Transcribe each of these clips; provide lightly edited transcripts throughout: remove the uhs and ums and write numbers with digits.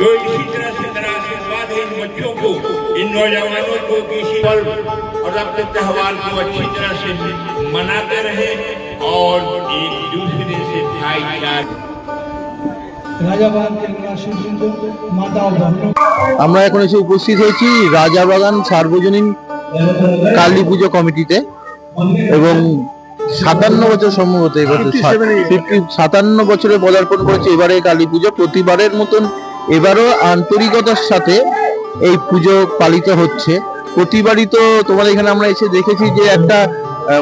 तो इसी तरह से मेरा आशीर्वाद है इन बच्चों को, इन नौजवानों को कि इसी पर्व और अपने त्योहार को अच्छी तरह से मनाते रहे और एक दूसरे से भाईचारा। আমরা এখন এসে উপস্থিত হয়েছি রাজাবাগান সার্বজনীন কালী পুজো কমিটিতে এবং 57 বছর সম্ভবত এবছর 57 বছরে পদার্পণ করেছে এবারে কালী পুজো। প্রতিবারের মতন এবারও আন্তরিকতার সাথে এই পুজো পালিত হচ্ছে। প্রতিবারই তো তোমাদের এখানে আমরা এসে দেখেছি যে একটা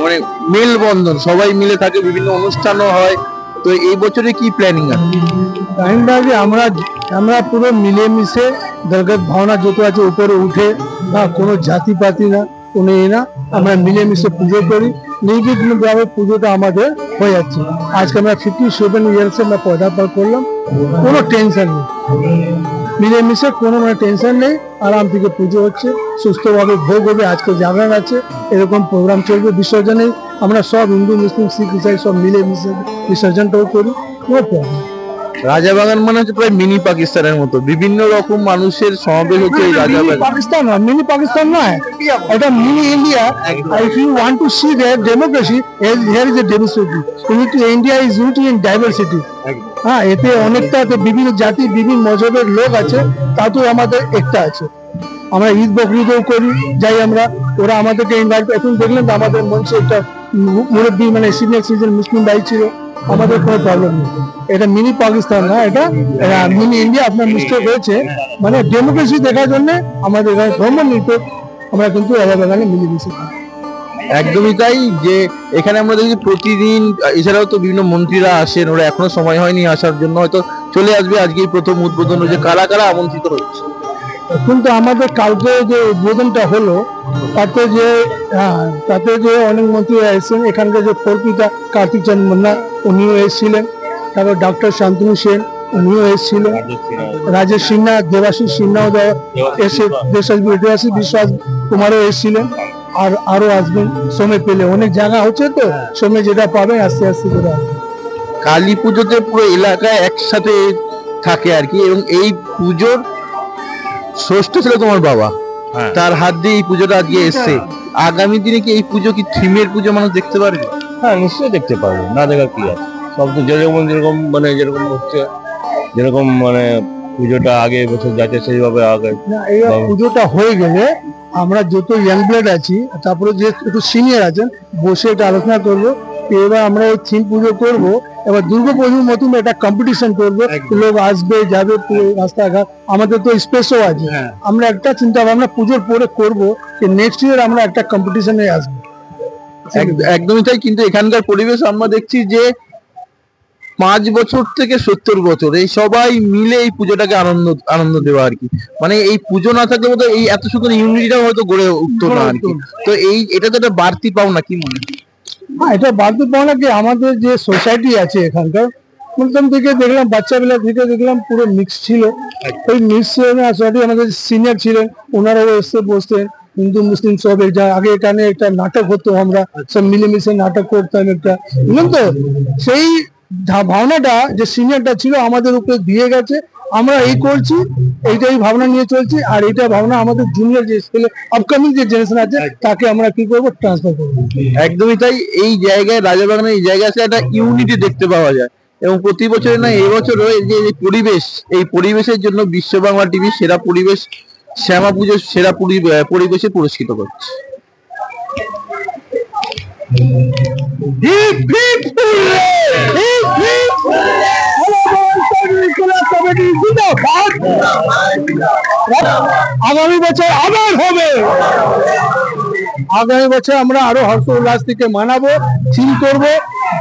মানে মেলবন্ধন, সবাই মিলে থাকে, বিভিন্ন অনুষ্ঠানও হয়। তো এই বছরে কি প্ল্যানিং আছে? আমরা পুরো মিলেমিশে দুর্গা ভাবনা যত আছে উপরে উঠে না, কোনো জাতিপাতি না, কোনো না, আমরা মিলেমিশে পুজো করি। নির্বিঘ্নভাবে পুজোটা আমাদের হয়ে যাচ্ছে। আজকে আমরা 57 ইয়ার্সে আমরা পদার্পণ করলাম, কোনো টেনশন নেই, মিলেমিশে কোনো টেনশন নেই, আরাম থেকে পুজো হচ্ছে, সুস্থভাবে ভোগ হবে। আজকে জাগরণ আছে, এরকম প্রোগ্রাম চলবে। বিসর্জনে আমরা সব হিন্দু মুসলিম শিখ ইসাই সব মিলেমিশে বিসর্জনটাও করি, কোনো প্রবলেম। রাজাবাগান মানে হচ্ছে প্রায় মিনি পাকিস্তানের মতো, বিভিন্ন রকম মানুষের সমাবেশ হচ্ছে এই রাজাবাগান। পাকিস্তান নয়, মিনি পাকিস্তান নয়, এটা mini India. If you want to see their democracy, here is a democracy. India is unity in diversity. হ্যাঁ, এতে অনেকটা বিভিন্ন জাতি বিভিন্ন মজহবের লোক আছে, তাতেও আমাদের একটা আছে। আমরা ঈদ বকরিদও করি, যাই আমরা, ওরা আমাদেরকে ইনভাইট। এখন দেখলেন তো আমাদের মঞ্চে একটা মুরব্বী মানে সিনিয়র সিটিজেন মুসলিম ভাই ছিল, আমাদের কোনো প্রবলেম নেই। এটা মিনি পাকিস্তান না, এটা মিনি ইন্ডিয়া। আপনার মিস্টেক হয়েছে, মানে ডেমোক্রেসি দেখার জন্য আমাদের এখানে ধর্ম নিত, আমরা কিন্তু রাজাবাগানে মিলেমিশে। একদমই তাই, যে এখানে আমরা দেখি প্রতিদিন, এছাড়াও তো বিভিন্ন মন্ত্রীরা আসেন, ওরা এখনো সময় হয়নি আসার জন্য, হয়তো চলে আসবে। আজকেই প্রথম উদ্বোধন হচ্ছে, কারা কারা আমন্ত্রিত হচ্ছে? কিন্তু আমাদের কালকে যে উদ্বোধনটা হলো তাতে যে অনেক মন্ত্রীরা এসেছেন। এখানকার যে ফোরপিতা কার্তিক চন্দ্র মুন্না উনিও এসেছিলেন, তারপর ডক্টর শান্তনু সেন উনিও এসেছিলেন, রাজেশ সিনহা, দেবাশিস সিনহাও এসে, দেবাশিস বিশ্বাস কুমারও এসেছিলেন, আর আরো আসবেন সময় পেলে। অনেক জায়গা হচ্ছে, তো সময় যেটা পাবে আস্তে আস্তে করে। কালী পুজোতে পুরো এলাকায় একসাথে থাকে আর কি, এবং এই পুজোর ষষ্ঠ ছিল তোমার বাবা, তার হাত দিয়ে এই পুজোটা আজকে এসছে। আগামী দিনে কি এই পুজো কি থিমের পুজো মানুষ দেখতে পারবে? হ্যাঁ, নিশ্চয়ই দেখতে পারবে, না দেখার কি আছে। সব তো যেরকম হচ্ছে, যেরকম মানে পুজোটা আগে বছর যাচ্ছে সেইভাবে আগে। এই পুজোটা হয়ে গেলে আমরা যত ইয়াং ব্লাড আছি, তারপরে যে একটু সিনিয়র আছেন, বসে এটা আলোচনা করবো। এবার আমরা এই থিম পুজো করবো, এবার দুর্গা পুজোর মতন একটা কম্পিটিশন করবো, লোক আসবে যাবে রাস্তাঘাট। আমাদের তো স্পেসও আছে, আমরা একটা চিন্তা ভাবনা পুজোর পরে করবো যে নেক্সট ইয়ার আমরা একটা কম্পিটিশনে আসবো। একদমই তাই, কিন্তু এখানকার পরিবেশ আমরা দেখছি যে 5 বছর থেকে 70 বছর এই সবাই মিলে এই পুজোটাকে আনন্দ দেওয়া আর কি। মানে এই পুজো না থাকলে বোধ এই এত সুন্দর ইউনিটিটাও হয়তো গড়ে উঠতো না আর কি। তো এটা তো একটা বাড়তি পাওনা, কি মনে হয়? হ্যাঁ, এটা বাড়তি পাওনা কি, আমাদের যে সোসাইটি আছে এখানকার, প্রথম থেকে দেখলাম বাচ্চাবেলা থেকে দেখলাম পুরো মিক্স ছিল। ওই মিক্স সোসাইটি, আমাদের সিনিয়র ছিলেন, ওনারাও এসে বসতেন, হিন্দু মুসলিম সব। আগে এখানে একটা নাটক হতো, আমরা সব মিলেমিশে নাটক করতাম একটা, বুঝলেন তো। সেই ভাবনাটা যে সিনিয়রটা ছিল আমাদের উপরে দিয়ে গেছে, আমরা এই করছি, এইটাই ভাবনা নিয়ে চলছি। আর এইটা ভাবনা আমাদের জুনিয়র যে ছেলে, আপকামিং যে জেনারেশন আছে, তাকে আমরা কি করবো, ট্রান্সফার করবো। একদমই তাই, এই জায়গায় রাজাবাগানে এই জায়গায় আসলে একটা ইউনিটি দেখতে পাওয়া যায়। এবং প্রতি বছরে না, এবছরও যে পরিবেশ, এই পরিবেশের জন্য বিশ্ব বাংলা টিভি সেরা পরিবেশ শ্যামা পুজোর সেরা পরিবেশে পুরস্কৃত করছে। আগামী বছর আবার হবে, আগামী বছর আমরা আরো হর্ষ উল্লাস থেকে মানাবো, থিম করবো,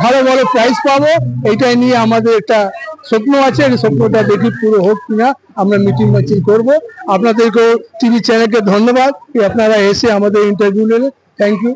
ভালো ভালো প্রাইজ পাবো। এইটাই নিয়ে আমাদের একটা স্বপ্ন আছে, এই স্বপ্নটা দেখি পুরো হোক কিনা। আমরা মিটিং মিছিল করবো। আপনাদেরকেও টিভি চ্যানেলকে ধন্যবাদ, আপনারা এসে আমাদের ইন্টারভিউ নিলেন। Thank you.